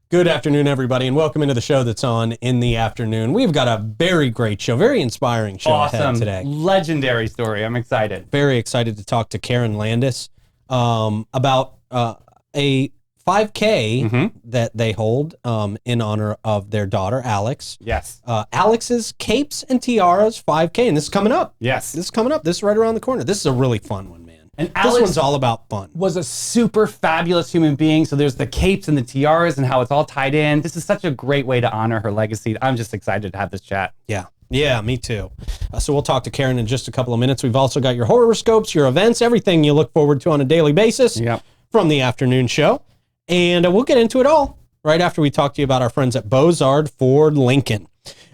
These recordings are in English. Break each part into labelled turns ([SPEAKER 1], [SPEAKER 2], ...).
[SPEAKER 1] Good afternoon, everybody, and welcome into the show that's on in the afternoon. We've got a very great show, very inspiring show ahead today.
[SPEAKER 2] Legendary story. I'm excited.
[SPEAKER 1] Very excited to talk to Karen Landis about a 5K that they hold in honor of their daughter, Alex.
[SPEAKER 2] Yes.
[SPEAKER 1] Alex's Capes and Tiaras 5K, and this is coming up.
[SPEAKER 2] Yes.
[SPEAKER 1] This is coming up. This is right around the corner. This is a really fun one, man.
[SPEAKER 2] And
[SPEAKER 1] this
[SPEAKER 2] Alex
[SPEAKER 1] one's all about fun.
[SPEAKER 2] Was a super fabulous human being. So there's the capes and the tiaras and how it's all tied in. This is such a great way to honor her legacy. I'm just excited to have this chat.
[SPEAKER 1] Yeah, me too. So we'll talk to Karen in just a couple of minutes. We've also got your horoscopes, your events, everything you look forward to on a daily basis from the afternoon show. And we'll get into it all right after we talk to you about our friends at Bozard Ford Lincoln.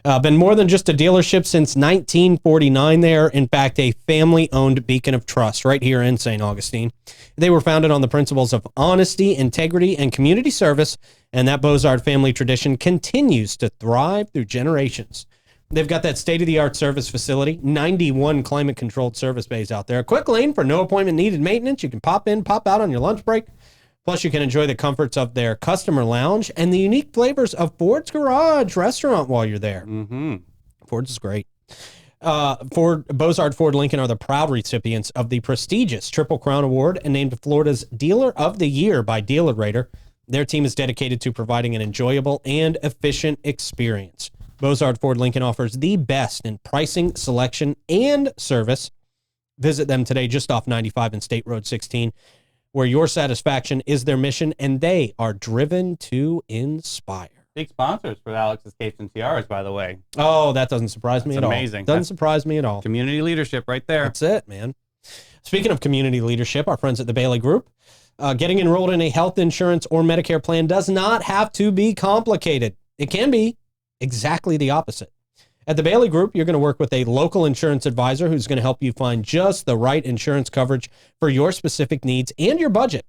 [SPEAKER 1] Been more than just a dealership since 1949. They are, in fact, a family-owned beacon of trust right here in St. Augustine. They were founded on the principles of honesty, integrity, and community service, and that Bozard family tradition continues to thrive through generations. They've got that state-of-the-art service facility, 91 climate-controlled service bays out there, a quick lane for no appointment needed maintenance. You can pop in, pop out on your lunch break. Plus, you can enjoy the comforts of their customer lounge and the unique flavors of Ford's Garage restaurant while you're there. Ford's is great. Bozard Ford Lincoln are the proud recipients of the prestigious Triple Crown Award and named Florida's Dealer of the Year by Dealer Rater. Their team is dedicated to providing an enjoyable and efficient experience. Bozard Ford Lincoln offers the best in pricing, selection, and service. Visit them today just off 95 and State Road 16. Where your satisfaction is their mission, and they are driven to inspire.
[SPEAKER 2] Big sponsors for Alex's Capes and Tiaras, by the way.
[SPEAKER 1] Oh, that doesn't surprise me at all.
[SPEAKER 2] Amazing.
[SPEAKER 1] Doesn't surprise me at all.
[SPEAKER 2] Community leadership right there.
[SPEAKER 1] That's it, man. Speaking of community leadership, our friends at the Bailey Group, getting enrolled in a health insurance or Medicare plan does not have to be complicated. It can be exactly the opposite. At the Bailey Group, you're going to work with a local insurance advisor who's going to help you find just the right insurance coverage for your specific needs and your budget.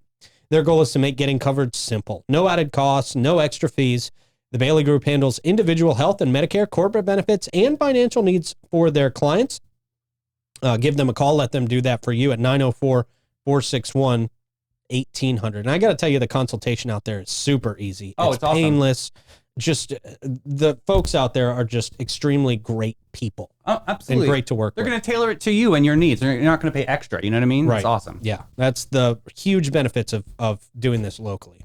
[SPEAKER 1] Their goal is to make getting coverage simple. No added costs, no extra fees. The Bailey Group handles individual health and Medicare, corporate benefits, and financial needs for their clients. Give them a call. Let them do that for you at 904-461-1800. And I got to tell you, the consultation out there is super easy.
[SPEAKER 2] Oh, it's awesome.
[SPEAKER 1] Painless. Just the folks out there are just extremely great people.
[SPEAKER 2] Oh, absolutely.
[SPEAKER 1] And great to work with.
[SPEAKER 2] They're going to tailor it to you and your needs. You're not going to pay extra. You know what I mean?
[SPEAKER 1] Right.
[SPEAKER 2] That's awesome.
[SPEAKER 1] Yeah. That's the huge benefits of doing this locally.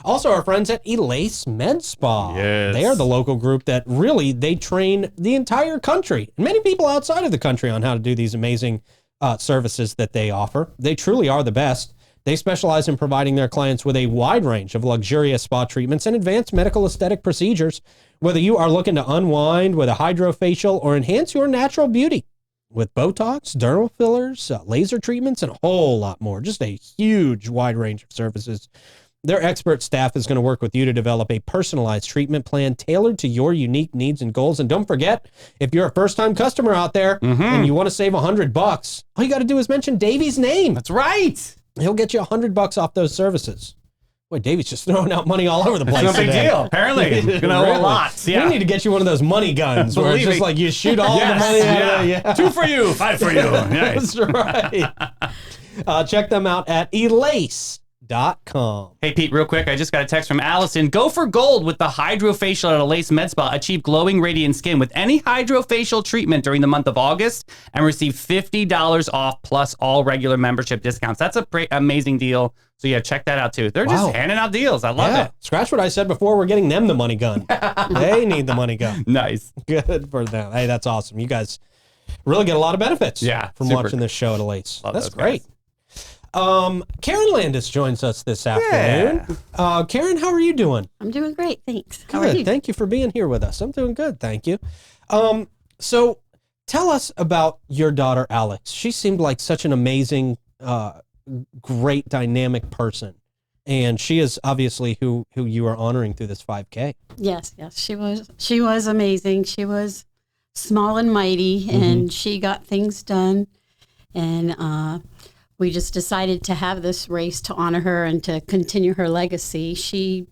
[SPEAKER 1] Also, our friends at Elace Med Spa.
[SPEAKER 2] Yes.
[SPEAKER 1] They are the local group that really, they train the entire country, and many people outside of the country on how to do these amazing services that they offer. They truly are the best. They specialize in providing their clients with a wide range of luxurious spa treatments and advanced medical aesthetic procedures, whether you are looking to unwind with a hydrofacial or enhance your natural beauty with Botox, dermal fillers, laser treatments, and a whole lot more. Just a huge wide range of services. Their expert staff is going to work with you to develop a personalized treatment plan tailored to your unique needs and goals. And don't forget, if you're a first-time customer out there and you want to save $100, all you got to do is mention Davey's name.
[SPEAKER 2] That's right.
[SPEAKER 1] He'll get you $100 off those services. Boy, David's just throwing out money all over the place.
[SPEAKER 2] No big
[SPEAKER 1] today.
[SPEAKER 2] deal. Apparently, it's gonna owe a lot. Yeah.
[SPEAKER 1] We need to get you one of those money guns where it's just like you shoot all the money out. Yeah.
[SPEAKER 2] 2 for you, 5 for you. Nice.
[SPEAKER 1] That's right. Check them out at elace.com.
[SPEAKER 2] Hey, Pete, real quick, I just got a text from Allison. Go for gold with the hydrofacial at Elace Med Spa. Achieve glowing, radiant skin with any hydrofacial treatment during the month of August and receive $50 off plus all regular membership discounts. That's a great, amazing deal. So, yeah, check that out, too. They're just handing out deals. I love it.
[SPEAKER 1] Scratch what I said before. We're getting them the money gun. They need the money gun.
[SPEAKER 2] Nice.
[SPEAKER 1] Good for them. Hey, that's awesome. You guys really get a lot of benefits from watching this show at Elace. That's great.
[SPEAKER 2] Guys.
[SPEAKER 1] Karen Landis joins us this afternoon. Karen, how are you doing?
[SPEAKER 3] I'm doing great, thanks. How
[SPEAKER 1] Good.
[SPEAKER 3] are you?
[SPEAKER 1] Thank you for being here with us. I'm doing good, thank you. So tell us about your daughter, Alex. She seemed like such an amazing, great, dynamic person. And she is obviously who you are honoring through this 5K.
[SPEAKER 3] Yes, she was amazing. She was small and mighty, and she got things done. And we just decided to have this race to honor her and to continue her legacy. She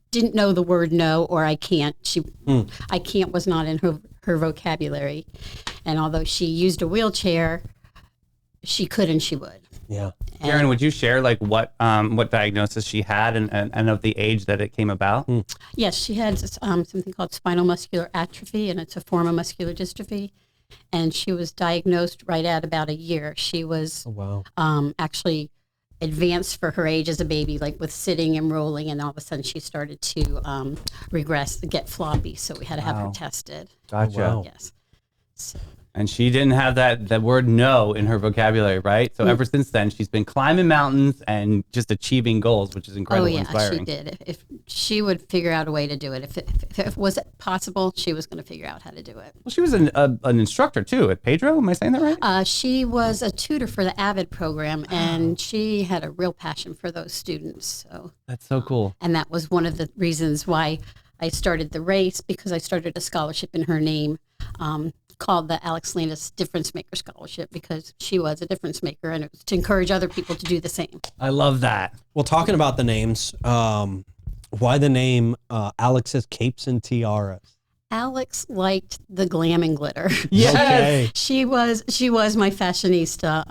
[SPEAKER 3] didn't know the word no or I can't. I can't was not in her vocabulary. And although she used a wheelchair, she could and she would.
[SPEAKER 1] Yeah.
[SPEAKER 2] Karen, would you share like what diagnosis she had and of the age that it came about?
[SPEAKER 3] Yes, she had something called spinal muscular atrophy, and it's a form of muscular dystrophy. And she was diagnosed right at about a year. She was actually advanced for her age as a baby, like with sitting and rolling, and all of a sudden she started to regress, get floppy. So we had to have her tested.
[SPEAKER 2] Gotcha.
[SPEAKER 1] Wow.
[SPEAKER 3] Yes. So.
[SPEAKER 2] And she didn't have that word no in her vocabulary, right? So ever since then, she's been climbing mountains and just achieving goals, which is incredibly inspiring.
[SPEAKER 3] She did. If she would figure out a way to do it. If it was possible, she was going to figure out how to do it.
[SPEAKER 2] Well, she was an instructor too at Pedro. Am I saying that right?
[SPEAKER 3] She was a tutor for the AVID program, and she had a real passion for those students. So
[SPEAKER 2] that's so cool.
[SPEAKER 3] And that was one of the reasons why I started the race, because I started a scholarship in her name. Called the Alex Landis Difference Maker Scholarship, because she was a difference maker, and it was to encourage other people to do the same.
[SPEAKER 2] I love that.
[SPEAKER 1] Well, talking about the names, why the name Alex's Capes and Tiaras?
[SPEAKER 3] Alex liked the glam and glitter.
[SPEAKER 2] Yes.
[SPEAKER 1] Okay.
[SPEAKER 3] She was my fashionista.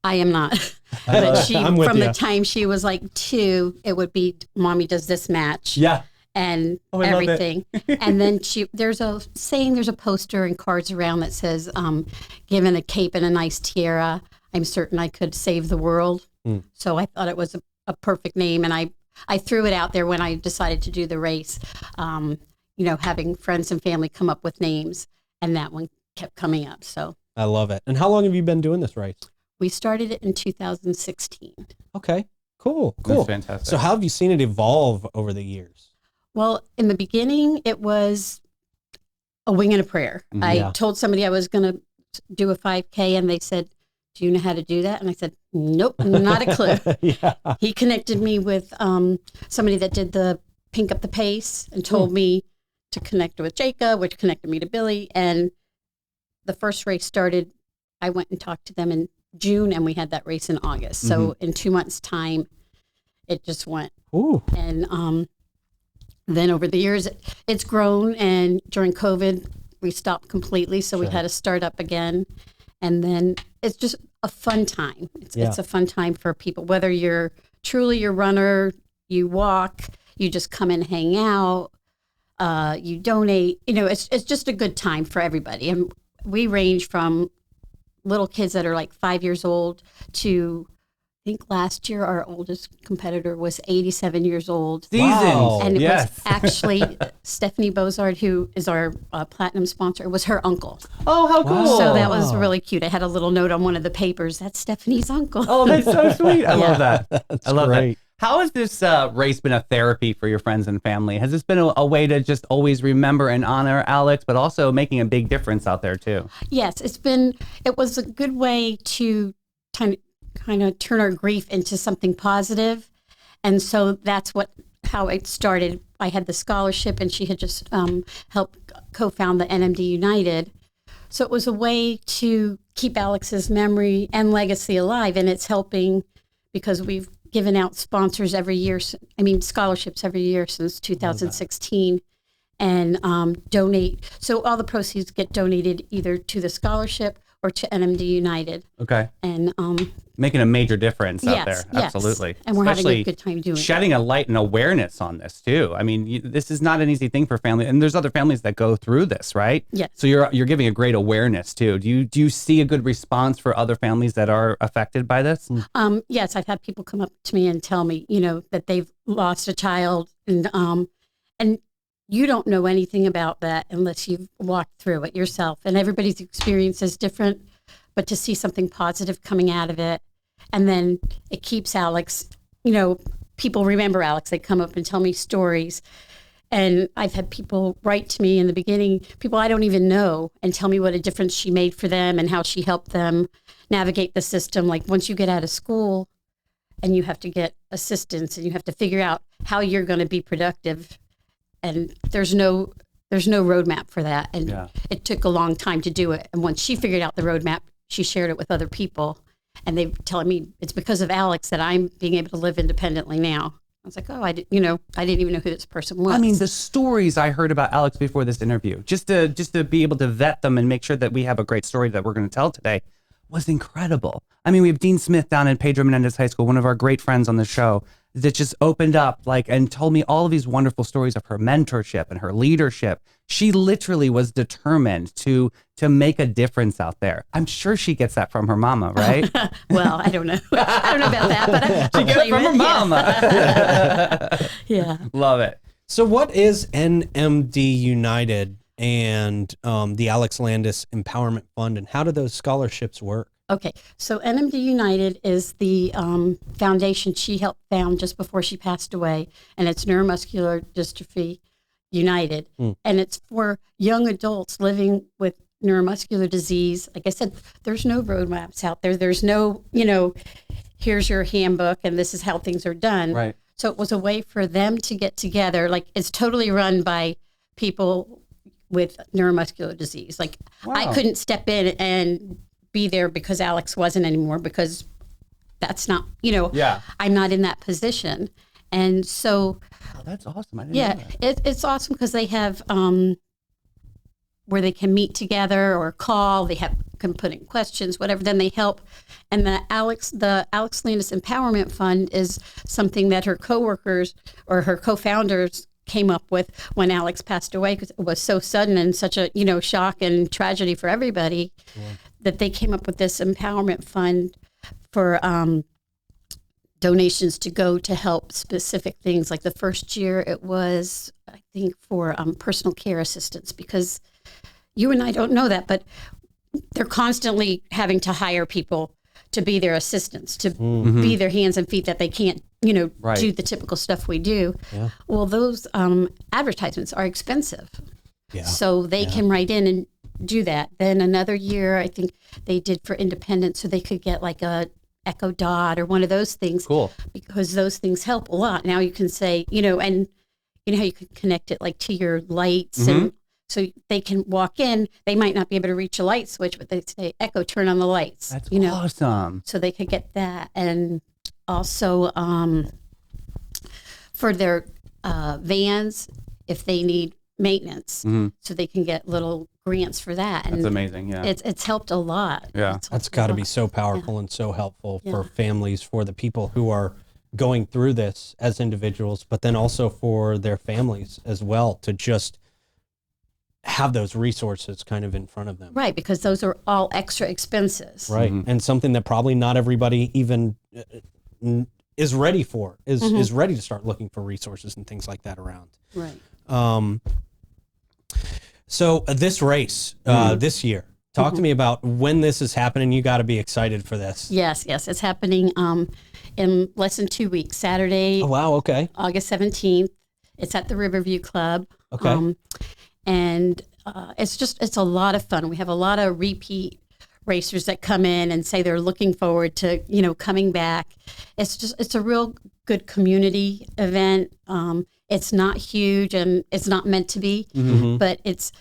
[SPEAKER 3] I am not. But she,
[SPEAKER 1] I'm with
[SPEAKER 3] from
[SPEAKER 1] you.
[SPEAKER 3] the time she was like 2, it would be, Mommy, does this match?
[SPEAKER 2] Yeah.
[SPEAKER 3] And
[SPEAKER 2] I love it.
[SPEAKER 3] everything. And then there's a poster and cards around that says, given a cape and a nice tiara, I'm certain I could save the world. So I thought it was a perfect name. And I threw it out there when I decided to do the race, having friends and family come up with names, and that one kept coming up. So
[SPEAKER 1] I love it. And how long have you been doing this race?
[SPEAKER 3] we started it in 2016.
[SPEAKER 1] Okay, cool.
[SPEAKER 2] That's fantastic.
[SPEAKER 1] So how have you seen it evolve over the years?
[SPEAKER 3] Well, in the beginning, it was a wing and a prayer. I told somebody I was going to do a 5K, and they said, "Do you know how to do that?" And I said, "Nope, not a clue." He connected me with somebody that did the Pink Up the Pace and told me to connect with Jacob, which connected me to Billy. And the first race started, I went and talked to them in June, and we had that race in August. So in 2 months' time, it just went.
[SPEAKER 1] Ooh.
[SPEAKER 3] And then over the years, it's grown. And during COVID, we stopped completely. So we had to start up again. And then it's just a fun time. It's a fun time for people, whether you're truly a runner, you walk, you just come and hang out, you donate. It's just a good time for everybody. And we range from little kids that are like 5 years old to, I think last year our oldest competitor was 87 years old.
[SPEAKER 1] Wow.
[SPEAKER 3] And it was actually Stephanie Bozard, who is our platinum sponsor. It was her uncle.
[SPEAKER 2] Oh, how cool.
[SPEAKER 3] So that was really cute. I had a little note on one of the papers. That's Stephanie's uncle.
[SPEAKER 2] Oh, that's so sweet. I love that.
[SPEAKER 1] That's
[SPEAKER 2] I love
[SPEAKER 1] great.
[SPEAKER 2] that. How has this race been a therapy for your friends and family? Has this been a way to just always remember and honor Alex, but also making a big difference out there too?
[SPEAKER 3] Yes, it was a good way to kind of turn our grief into something positive. And so that's how it started. I had the scholarship, and she had just helped co-found the NMD United. So it was a way to keep Alex's memory and legacy alive. And it's helping because we've given out scholarships every year since 2016, and donate. So all the proceeds get donated either to the scholarship or to NMD United.
[SPEAKER 2] Okay.
[SPEAKER 3] And
[SPEAKER 2] making a major difference out there.
[SPEAKER 3] Yes.
[SPEAKER 2] Absolutely.
[SPEAKER 3] And we're
[SPEAKER 2] Especially
[SPEAKER 3] having a good time doing it.
[SPEAKER 2] shedding a light and awareness on this too. I mean, this is not an easy thing for family, and there's other families that go through this, right?
[SPEAKER 3] Yes.
[SPEAKER 2] So you're giving a great awareness too. Do you see a good response for other families that are affected by this?
[SPEAKER 3] Yes, I've had people come up to me and tell me, that they've lost a child, and you don't know anything about that unless you've walked through it yourself. And everybody's experience is different, but to see something positive coming out of it, and then it keeps Alex, people remember Alex. They come up and tell me stories. And I've had people write to me in the beginning, people I don't even know, and tell me what a difference she made for them and how she helped them navigate the system. Like once you get out of school and you have to get assistance and you have to figure out how you're going to be productive, and there's no roadmap for that. And it took a long time to do it. And once she figured out the roadmap, she shared it with other people. And they telling me it's because of Alex that I'm being able to live independently now. I was like, oh, I didn't even know who this person was.
[SPEAKER 2] I mean, the stories I heard about Alex before this interview, just to be able to vet them and make sure that we have a great story that we're going to tell today. was incredible. I mean, we have Dean Smith down at Pedro Menendez High School, one of our great friends on the show, that just opened up and told me all of these wonderful stories of her mentorship and her leadership. She literally was determined to make a difference out there. I'm sure she gets that from her mama, right?
[SPEAKER 3] Well, I don't know. I don't know about that, but
[SPEAKER 2] she gets it from her mama.
[SPEAKER 3] Yeah.
[SPEAKER 2] Love it.
[SPEAKER 1] So what is NMD United and the Alex Landis Empowerment Fund, and how do those scholarships work?
[SPEAKER 3] Okay, so NMD United is the foundation she helped found just before she passed away, and it's Neuromuscular Dystrophy United, and it's for young adults living with neuromuscular disease. Like I said, there's no roadmaps out there. There's no, here's your handbook and this is how things are done.
[SPEAKER 2] Right.
[SPEAKER 3] So it was a way for them to get together. Like, it's totally run by people with neuromuscular disease. Like,
[SPEAKER 2] Wow.
[SPEAKER 3] I couldn't step in and be there because Alex wasn't anymore, because that's not, I'm not in that position. And so,
[SPEAKER 2] that's awesome. I didn't know that.
[SPEAKER 3] it's awesome because they have where they can meet together or call. They can put in questions, whatever. Then they help. And the Alex Landis Empowerment Fund is something that her coworkers or her co-founders came up with when Alex passed away, because it was so sudden and such a shock and tragedy for everybody, that they came up with this empowerment fund for donations to go to help specific things. Like the first year, it was, I think, for personal care assistance, because you and I don't know that, but they're constantly having to hire people to be their assistants, to be their hands and feet that they can't,
[SPEAKER 2] Right.
[SPEAKER 3] do the typical stuff we do. Yeah. Well, those advertisements are expensive. Yeah. So they can write in and do that. Then another year, I think they did for independence, so they could get like a Echo Dot or one of those things.
[SPEAKER 2] Cool.
[SPEAKER 3] Because those things help a lot. Now you can say, and how you can connect it like to your lights, and so they can walk in. They might not be able to reach a light switch, but they say, Echo, turn on the lights.
[SPEAKER 2] That's awesome.
[SPEAKER 3] So they could get that. And also for their vans, if they need maintenance, so they can get little grants for that. And
[SPEAKER 2] that's amazing. Yeah,
[SPEAKER 3] it's helped a lot.
[SPEAKER 2] Yeah,
[SPEAKER 1] that's got to be so powerful and so helpful for families, for the people who are going through this as individuals, but then also for their families as well, to just have those resources kind of in front of them.
[SPEAKER 3] Right, because those are all extra expenses.
[SPEAKER 1] Right, and something that probably not everybody even is ready for, is ready to start looking for resources and things like that around.
[SPEAKER 3] Right.
[SPEAKER 1] So this race this year, talk to me about when this is happening. You got to be excited for this.
[SPEAKER 3] Yes, it's happening in less than 2 weeks. Saturday.
[SPEAKER 1] Oh wow, okay.
[SPEAKER 3] August 17th. It's at the Riverview Club.
[SPEAKER 1] Okay.
[SPEAKER 3] And it's a lot of fun. We have a lot of repeat racers that come in and say they're looking forward to coming back. It's a real good community event. It's not huge and it's not meant to be, but it's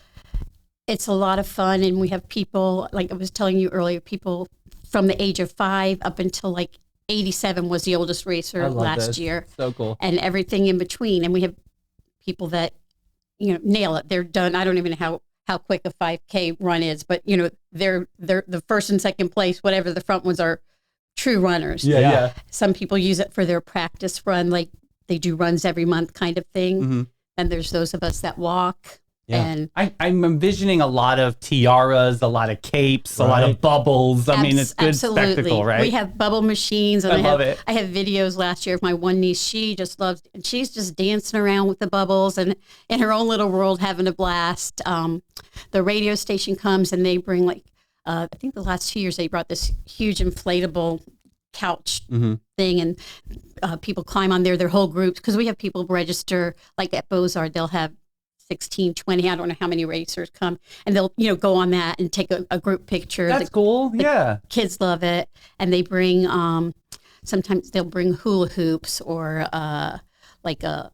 [SPEAKER 3] a lot of fun. And we have people, like I was telling you earlier, people from the age of 5 up until like 87 was the oldest racer last year.
[SPEAKER 2] So cool.
[SPEAKER 3] And everything in between. And we have people that nail it. They're done. I don't even know how quick a 5K run is, but they're the first and second place, whatever the front ones are, true runners.
[SPEAKER 2] Yeah.
[SPEAKER 3] Some people use it for their practice run, like they do runs every month kind of thing. And there's those of us that walk. Yeah. And
[SPEAKER 2] I'm envisioning a lot of tiaras, a lot of capes, a lot of bubbles. I mean, it's good spectacle, right?
[SPEAKER 3] We have bubble machines. And
[SPEAKER 2] I love it.
[SPEAKER 3] I have videos last year of my one niece. She just loves, and she's just dancing around with the bubbles and in her own little world having a blast. The radio station comes and they bring I think the last 2 years they brought this huge inflatable couch thing, and people climb on there, their whole groups, because we have people register, like at Beaux-Arts, they'll have 16, 20, I don't know how many racers come, and they'll, go on that and take a group picture.
[SPEAKER 2] That's cool. Yeah.
[SPEAKER 3] Kids love it. And they bring, sometimes they'll bring hula hoops or like a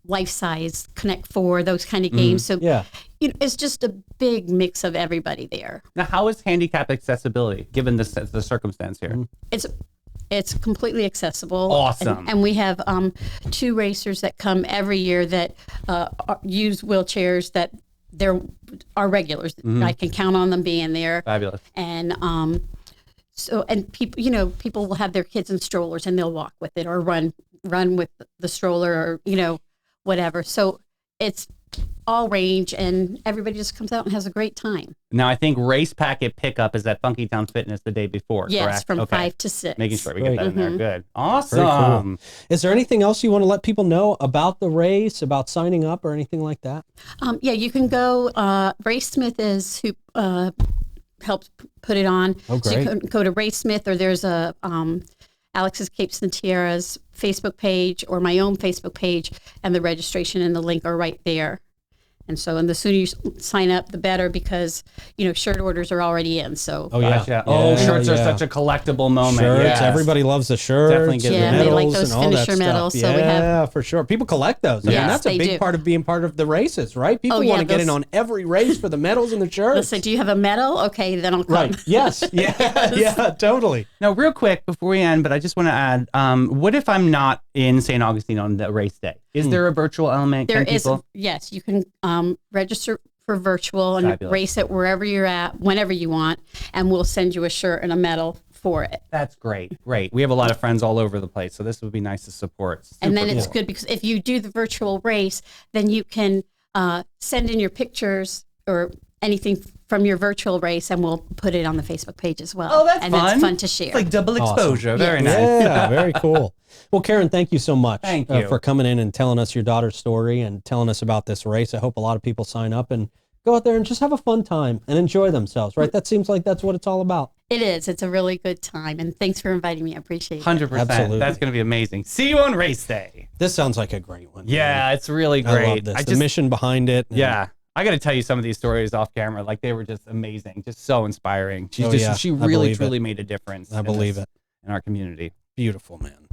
[SPEAKER 3] life-size Connect Four, those kind of games. So it's just a big mix of everybody there.
[SPEAKER 2] Now, how is handicap accessibility, given the circumstance here?
[SPEAKER 3] It's completely accessible.
[SPEAKER 2] Awesome.
[SPEAKER 3] And we have 2 racers that come every year that use wheelchairs that are regulars. I can count on them being there.
[SPEAKER 2] Fabulous.
[SPEAKER 3] And So, and people, you know, people will have their kids in strollers and they'll walk with it or run with the stroller or, you know, whatever. So it's all range and everybody just comes out and has a great time.
[SPEAKER 2] Now, I think race packet pickup is at Funky Town Fitness the day before,
[SPEAKER 3] yes,
[SPEAKER 2] correct?
[SPEAKER 3] From 5 to 6.
[SPEAKER 2] Making sure we get that in there. Good. Awesome.
[SPEAKER 1] Very cool. Is there anything else you want to let people know about the race, about signing up or anything like that?
[SPEAKER 3] Yeah, you can go. Ray Smith is who helped put it on.
[SPEAKER 1] Oh, great.
[SPEAKER 3] So you can go to Ray Smith, or there's a Alex's Capes and Tiaras Facebook page or my own Facebook page, and the registration and the link are right there. And so, and the sooner you sign up, the better, because, you know, shirt orders are already in. So,
[SPEAKER 2] Gotcha. Oh, shirts are such a collectible moment.
[SPEAKER 1] Shirts,
[SPEAKER 2] yes.
[SPEAKER 1] Everybody loves the shirts.
[SPEAKER 2] Definitely get
[SPEAKER 1] the
[SPEAKER 3] yeah,
[SPEAKER 1] medals
[SPEAKER 3] they like those
[SPEAKER 1] and all that
[SPEAKER 3] finisher medals.
[SPEAKER 1] stuff.
[SPEAKER 3] So we have,
[SPEAKER 1] for sure. People collect those. I mean,
[SPEAKER 3] Yes,
[SPEAKER 1] that's a
[SPEAKER 3] they
[SPEAKER 1] big
[SPEAKER 3] do.
[SPEAKER 1] part of being part of the races, right? People
[SPEAKER 3] yeah,
[SPEAKER 1] want to get in
[SPEAKER 3] those-
[SPEAKER 1] on every race for the medals and the
[SPEAKER 3] they'll
[SPEAKER 1] shirts.
[SPEAKER 3] say, "Do you have a medal? Okay, then I'll come."
[SPEAKER 1] Right. Yes. Yeah, totally.
[SPEAKER 2] Now, real quick before we end, but I just want to add, what if I'm not in St. Augustine on the race day? Is there a virtual element?
[SPEAKER 3] There
[SPEAKER 2] Can
[SPEAKER 3] is,
[SPEAKER 2] people?
[SPEAKER 3] yes, you can register for virtual and
[SPEAKER 2] Fabulous.
[SPEAKER 3] race it wherever you're at, whenever you want, and we'll send you a shirt and a medal for it.
[SPEAKER 2] That's great. Great. We have a lot of friends all over the place, so this would be nice to support.
[SPEAKER 3] And then
[SPEAKER 2] Super
[SPEAKER 3] it's
[SPEAKER 2] cool.
[SPEAKER 3] good because if you do the virtual race, then you can send in your pictures or anything from your virtual race, and we'll put it on the Facebook page as well.
[SPEAKER 2] Oh, that's
[SPEAKER 3] and
[SPEAKER 2] fun.
[SPEAKER 3] it's fun to share.
[SPEAKER 2] It's like double exposure.
[SPEAKER 3] Awesome.
[SPEAKER 2] Very nice.
[SPEAKER 1] Yeah, very cool. Well, Karen, thank you so much
[SPEAKER 2] Thank you.
[SPEAKER 1] for coming in and telling us your daughter's story and telling us about this race. I hope a lot of people sign up and go out there and just have a fun time and enjoy themselves, right? That seems like that's what it's all about.
[SPEAKER 3] It is. It's a really good time. And thanks for inviting me. I appreciate it.
[SPEAKER 2] 100%.
[SPEAKER 1] Absolutely.
[SPEAKER 2] That's going to be amazing. See you on race day.
[SPEAKER 1] This sounds like a great one.
[SPEAKER 2] Yeah, it's really
[SPEAKER 1] I
[SPEAKER 2] great.
[SPEAKER 1] love this. The mission behind it. and-
[SPEAKER 2] Yeah. I got to tell you some of these stories off camera. Like, they were just amazing, just so inspiring. She
[SPEAKER 1] I
[SPEAKER 2] really,
[SPEAKER 1] believe
[SPEAKER 2] truly
[SPEAKER 1] it.
[SPEAKER 2] made a difference.
[SPEAKER 1] I believe it.
[SPEAKER 2] In our community.
[SPEAKER 1] Beautiful, man.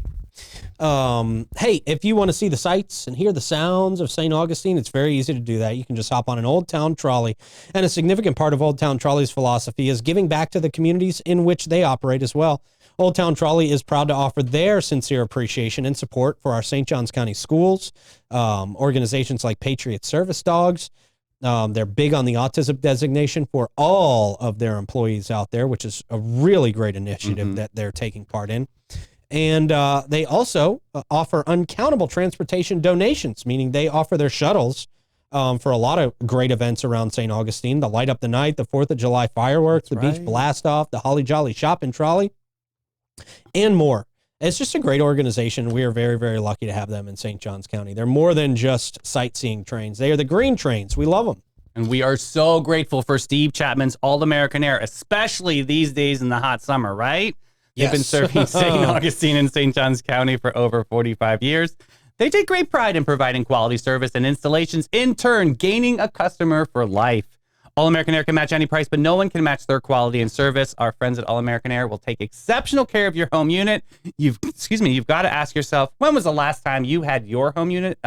[SPEAKER 1] Hey, if you want to see the sights and hear the sounds of St. Augustine, it's very easy to do that. You can just hop on an Old Town Trolley. And a significant part of Old Town Trolley's philosophy is giving back to the communities in which they operate as well. Old Town Trolley is proud to offer their sincere appreciation and support for our St. Johns County schools, organizations like Patriot Service Dogs. They're big on the autism designation for all of their employees out there, which is a really great initiative that they're taking part in. And they also offer uncountable transportation donations, meaning they offer their shuttles for a lot of great events around St. Augustine, the Light Up the Night, the 4th of July fireworks, the Beach Blast Off, the Holly Jolly Shopping Trolley, and more. It's just a great organization. We are very, very lucky to have them in St. Johns County. They're more than just sightseeing trains. They are the green trains. We love them.
[SPEAKER 2] And we are so grateful for Steve Chapman's All-American Air, especially these days in the hot summer, right? They've been serving St. Augustine and St. Johns County for over 45 years. They take great pride in providing quality service and installations, in turn, gaining a customer for life. All-American Air can match any price, but no one can match their quality and service. Our friends at All-American Air will take exceptional care of your home unit. You've got to ask yourself, when was the last time you had your home unit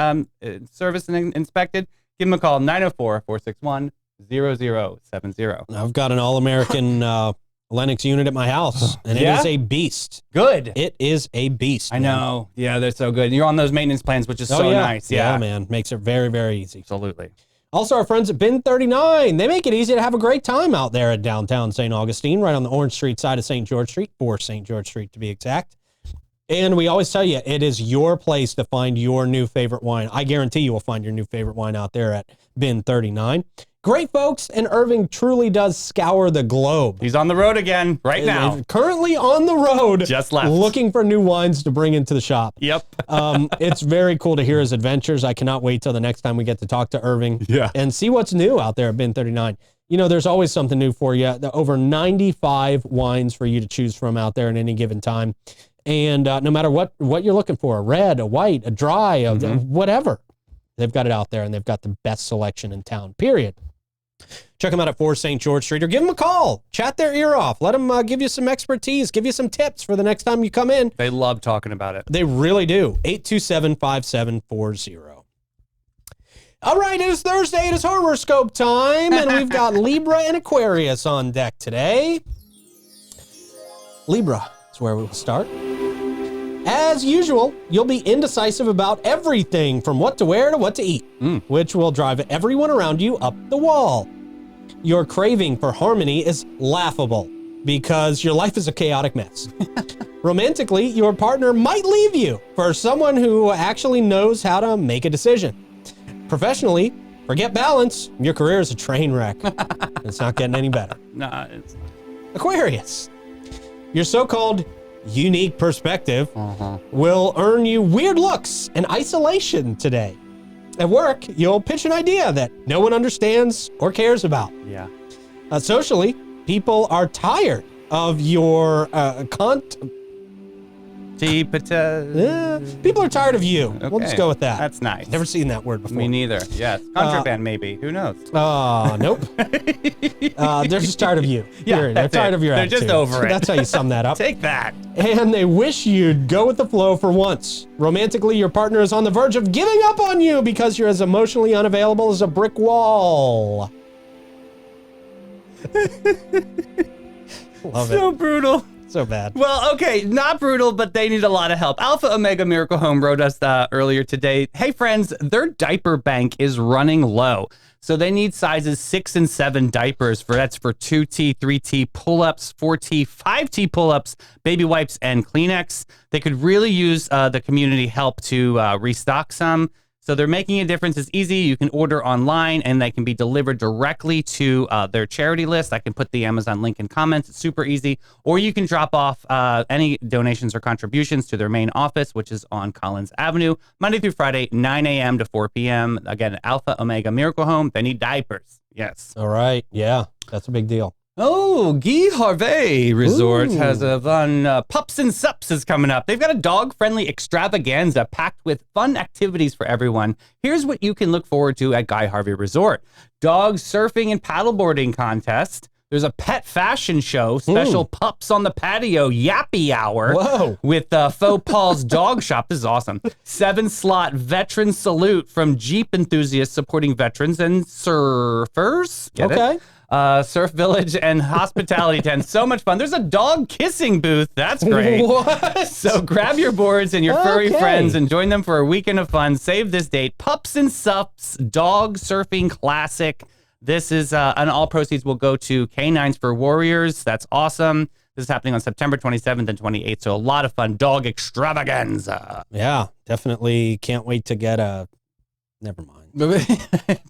[SPEAKER 2] serviced and inspected? Give them a call, 904-461-0070.
[SPEAKER 1] I've got an All-American Lennox unit at my house, and it is a beast.
[SPEAKER 2] Good.
[SPEAKER 1] It is a beast.
[SPEAKER 2] I know. Yeah, they're so good. And you're on those maintenance plans, which is so nice.
[SPEAKER 1] Yeah, man. Makes it very, very easy.
[SPEAKER 2] Absolutely.
[SPEAKER 1] Also, our friends at Bin 39, they make it easy to have a great time out there at downtown St. Augustine, right on the Orange Street side of St. George Street, or St. George Street to be exact. And we always tell you, it is your place to find your new favorite wine. I guarantee you will find your new favorite wine out there at Bin 39. Great folks, and Irving truly does scour the globe.
[SPEAKER 2] He's on the road again right now.
[SPEAKER 1] Currently on the road.
[SPEAKER 2] Just left.
[SPEAKER 1] Looking for new wines to bring into the shop.
[SPEAKER 2] Yep.
[SPEAKER 1] It's very cool to hear his adventures. I cannot wait till the next time we get to talk to Irving and see what's new out there at Bin 39. You know, there's always something new for you. Over 95 wines for you to choose from out there at any given time. And no matter what you're looking for, a red, a white, a dry, whatever, they've got it out there, and they've got the best selection in town, period. Check them out at 4 St. George Street, or give them a call. Chat their ear off. Let them give you some expertise, give you some tips for the next time you come in.
[SPEAKER 2] They love talking about it.
[SPEAKER 1] They really do. 827-5740. All right, it is Thursday. It is horoscope time, and we've got Libra and Aquarius on deck today. Libra is where we will start. As usual, you'll be indecisive about everything from what to wear to what to eat, which will drive everyone around you up the wall. Your craving for harmony is laughable. because your life is a chaotic mess. Romantically, your partner might leave you for someone who actually knows how to make a decision. Professionally, forget balance. Your career is a train wreck. It's not getting any better.
[SPEAKER 2] It's...
[SPEAKER 1] Aquarius, your so-called unique perspective will earn you weird looks and isolation today. At work, you'll pitch an idea that no one understands or cares about.
[SPEAKER 2] Yeah.
[SPEAKER 1] Socially, people are tired of your people are tired of you.
[SPEAKER 2] Okay.
[SPEAKER 1] We'll just go with that.
[SPEAKER 2] That's nice.
[SPEAKER 1] Never seen that word before.
[SPEAKER 2] Me neither. Yes. Contraband, maybe. Who knows?
[SPEAKER 1] Nope. They're just tired of you.
[SPEAKER 2] Yeah,
[SPEAKER 1] They're tired of your
[SPEAKER 2] They're
[SPEAKER 1] attitude.
[SPEAKER 2] just over it.
[SPEAKER 1] That's how you sum that up.
[SPEAKER 2] Take that.
[SPEAKER 1] And they wish you'd go with the flow for once. Romantically, your partner is on the verge of giving up on you because you're as emotionally unavailable as a brick wall. Love
[SPEAKER 2] So
[SPEAKER 1] it.
[SPEAKER 2] brutal.
[SPEAKER 1] So bad.
[SPEAKER 2] Well, okay, not brutal, but they need a lot of help. Alpha Omega Miracle Home wrote us earlier today. Hey, friends, their diaper bank is running low. So they need sizes 6 and 7 diapers. That's for 2T, 3T pull-ups, 4T, 5T pull-ups, baby wipes, and Kleenex. They could really use the community help to restock some. So they're making a difference. It's easy. You can order online, and they can be delivered directly to their charity list. I can put the Amazon link in comments. It's super easy. Or you can drop off any donations or contributions to their main office, which is on Collins Avenue, Monday through Friday, 9 a.m. to 4 p.m. Again, Alpha Omega Miracle Home. They need diapers. Yes.
[SPEAKER 1] All right. Yeah, that's a big deal.
[SPEAKER 2] Oh, Guy Harvey Resort has a fun Pups and Sups is coming up. They've got a dog-friendly extravaganza packed with fun activities for everyone. Here's what you can look forward to at Guy Harvey Resort. Dog surfing and paddleboarding contest. There's a pet fashion show, special pups on the patio, yappy hour.
[SPEAKER 1] Whoa.
[SPEAKER 2] With Faux Paul's Dog Shop. This is awesome. 7-slot veteran salute from Jeep enthusiasts supporting veterans and surfers. Get it? Surf Village and hospitality tent. So much fun. There's a dog kissing booth. That's great.
[SPEAKER 1] What?
[SPEAKER 2] So grab your boards and your furry friends and join them for a weekend of fun. Save this date. Pups and Sups Dog Surfing Classic. This is, and all proceeds will go to Canines for Warriors. That's awesome. This is happening on September 27th and 28th. So a lot of fun. Dog extravaganza.
[SPEAKER 1] Yeah, definitely can't wait to get a... Never mind.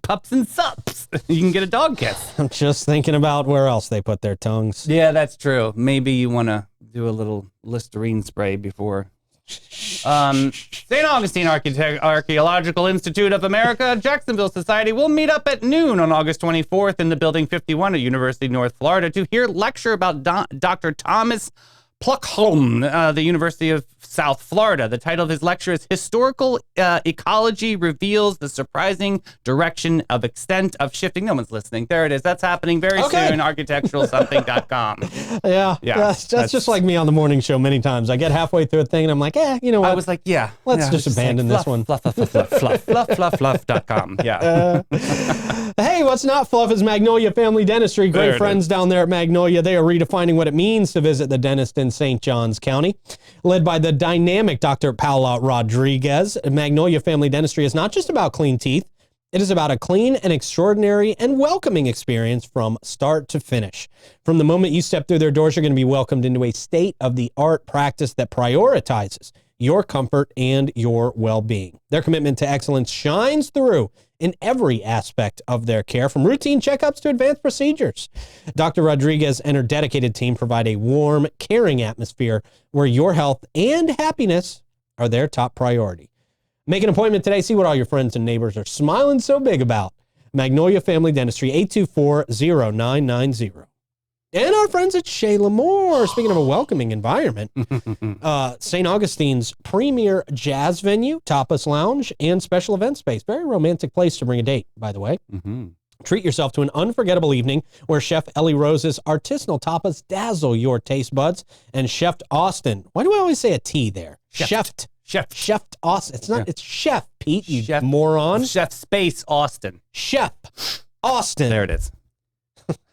[SPEAKER 2] Pups and Sups. You can get a dog kiss.
[SPEAKER 1] I'm just thinking about where else they put their tongues.
[SPEAKER 2] Yeah, that's true. Maybe you want to do a little Listerine spray before. St. Augustine Archaeological Institute of America, Jacksonville Society will meet up at noon on August 24th in the Building 51 at University of North Florida to hear a lecture about Dr. Thomas Pluckholm, the University of South Florida. The title of his lecture is Historical Ecology Reveals the Surprising Direction of Extent of Shifting. No one's listening. There it is. That's happening very soon. Architecturalsomething.com.
[SPEAKER 1] Yeah. That's just like me on the morning show many times. I get halfway through a thing and I'm like, you know what?
[SPEAKER 2] I was like,
[SPEAKER 1] let's just abandon this one.
[SPEAKER 2] Fluff.com. Yeah.
[SPEAKER 1] Hey, what's not fluff is Magnolia Family Dentistry. Great friends down there at Magnolia. They are redefining what it means to visit the dentist in St. Johns County. Led by the dynamic Dr. Paula Rodriguez, Magnolia Family Dentistry is not just about clean teeth. It is about a clean and extraordinary and welcoming experience from start to finish. From the moment you step through their doors, you're going to be welcomed into a state-of-the-art practice that prioritizes your comfort and your well-being. Their commitment to excellence shines through in every aspect of their care, from routine checkups to advanced procedures. Dr. Rodriguez and her dedicated team provide a warm, caring atmosphere where your health and happiness are their top priority. Make an appointment today. See what all your friends and neighbors are smiling so big about. Magnolia Family Dentistry, 824-0990. And our friends at Chez L'Amour, speaking of a welcoming environment, St. Augustine's premier jazz venue, tapas lounge, and special event space. Very romantic place to bring a date, by the way. Treat yourself to an unforgettable evening where Chef Ellie Rose's artisanal tapas dazzle your taste buds. And Chef Austin, why do I always say a T there? Chef Austin. It's not, it's Chef, Pete, you moron.
[SPEAKER 2] Chef Space Austin.
[SPEAKER 1] Chef Austin.
[SPEAKER 2] There it is.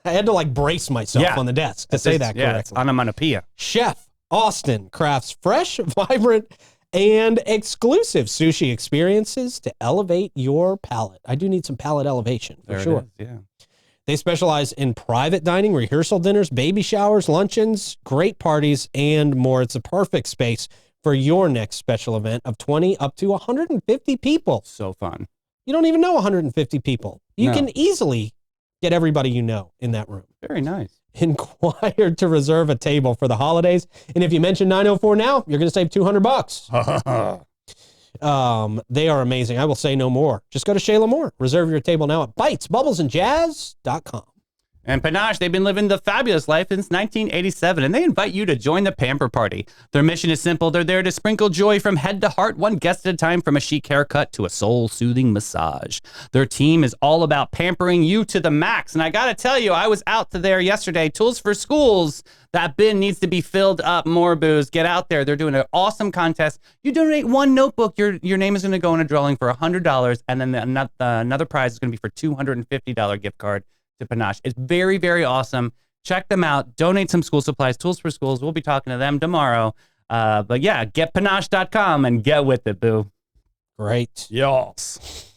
[SPEAKER 1] I had to brace myself on the desk to say that correctly.
[SPEAKER 2] It's onomatopoeia.
[SPEAKER 1] Chef Austin crafts fresh, vibrant, and exclusive sushi experiences to elevate your palate. I do need some palate elevation, for sure.
[SPEAKER 2] It is,
[SPEAKER 1] They specialize in private dining, rehearsal dinners, baby showers, luncheons, great parties, and more. It's a perfect space for your next special event of 20 up to 150 people.
[SPEAKER 2] So fun.
[SPEAKER 1] You don't even know 150 people. You
[SPEAKER 2] No.
[SPEAKER 1] can easily get everybody you know in that room.
[SPEAKER 2] Very nice.
[SPEAKER 1] Inquire to reserve a table for the holidays. And if you mention 904 now, you're going to save $200. They are amazing. I will say no more. Just go to Shayla Moore. Reserve your table now at bitesbubblesandjazz.com.
[SPEAKER 2] And Panache, they've been living the fabulous life since 1987, and they invite you to join the Pamper Party. Their mission is simple. They're there to sprinkle joy from head to heart, one guest at a time, from a chic haircut to a soul-soothing massage. Their team is all about pampering you to the max. And I got to tell you, I was out to there yesterday. Tools for Schools. That bin needs to be filled up. More booze. Get out there. They're doing an awesome contest. You donate one notebook, your name is going to go in a drawing for $100, and then another prize is going to be for $250 gift card to Panache. It's very, very awesome. Check them out. Donate some school supplies. Tools for Schools. We'll be talking to them tomorrow. But yeah, getpanache.com and get with it, boo.
[SPEAKER 1] Great.
[SPEAKER 2] Yes.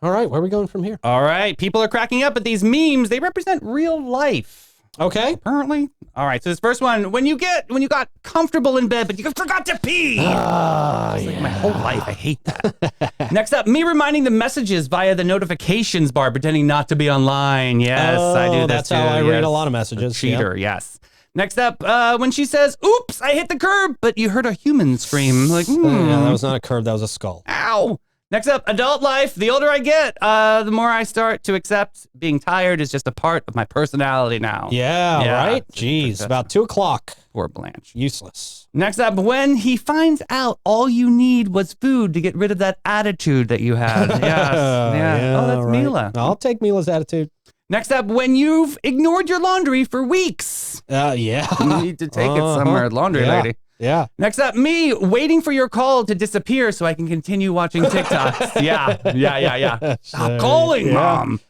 [SPEAKER 1] All right, where are we going from here?
[SPEAKER 2] All right. People are cracking up at these memes. They represent real life.
[SPEAKER 1] Okay.
[SPEAKER 2] Apparently. All right. So this first one, when you got comfortable in bed, but you forgot to pee. It's like my whole life. I hate that. Next up, me reminding the messages via the notifications bar, pretending not to be online. Yes, I do this
[SPEAKER 1] that's
[SPEAKER 2] too.
[SPEAKER 1] how I read
[SPEAKER 2] Yes.
[SPEAKER 1] a lot of messages.
[SPEAKER 2] A cheater, yes. Next up, when she says, oops, I hit the curb, but you heard a human scream. Like,
[SPEAKER 1] Yeah, that was not a curve, that was a skull.
[SPEAKER 2] Ow. Next up, adult life. The older I get, the more I start to accept being tired is just a part of my personality now.
[SPEAKER 1] Yeah, right?
[SPEAKER 2] It's
[SPEAKER 1] Jeez, about 2 o'clock.
[SPEAKER 2] Poor Blanche.
[SPEAKER 1] Useless.
[SPEAKER 2] Next up, when he finds out all you need was food to get rid of that attitude that you had. Yes. Yeah. Oh, that's
[SPEAKER 1] right.
[SPEAKER 2] Mila.
[SPEAKER 1] I'll take Mila's attitude.
[SPEAKER 2] Next up, when you've ignored your laundry for weeks.
[SPEAKER 1] Yeah.
[SPEAKER 2] You need to take it somewhere, laundry lady.
[SPEAKER 1] Yeah.
[SPEAKER 2] Next up, me waiting for your call to disappear so I can continue watching TikToks. Yeah. Stop calling, Mom.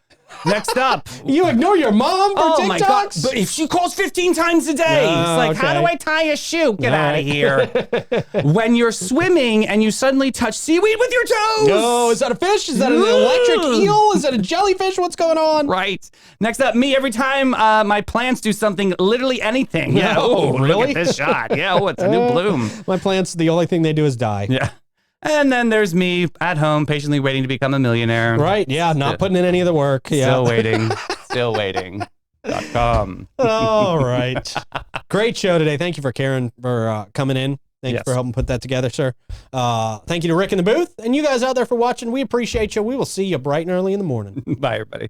[SPEAKER 2] Next up.
[SPEAKER 1] You ignore your mom for TikToks?
[SPEAKER 2] My God. But if she calls 15 times a day, it's like, how do I tie a shoe? Get out of here. When you're swimming and you suddenly touch seaweed with your toes.
[SPEAKER 1] No, is that a fish? Is that an electric eel? Is that a jellyfish? What's going on?
[SPEAKER 2] Right. Next up, me every time my plants do something, literally anything. Yeah.
[SPEAKER 1] Oh, really?
[SPEAKER 2] Look at this shot. Yeah. Oh, it's a new bloom.
[SPEAKER 1] My plants, the only thing they do is die.
[SPEAKER 2] Yeah. And then there's me at home, patiently waiting to become a millionaire.
[SPEAKER 1] Right. Yeah. Not putting in any of the work. Yeah.
[SPEAKER 2] Still waiting. Still waiting. .com.
[SPEAKER 1] All right. Great show today. Thank you for Karen for coming in. Thank you for helping put that together, sir. Thank you to Rick in the booth and you guys out there for watching. We appreciate you. We will see you bright and early in the morning.
[SPEAKER 2] Bye, everybody.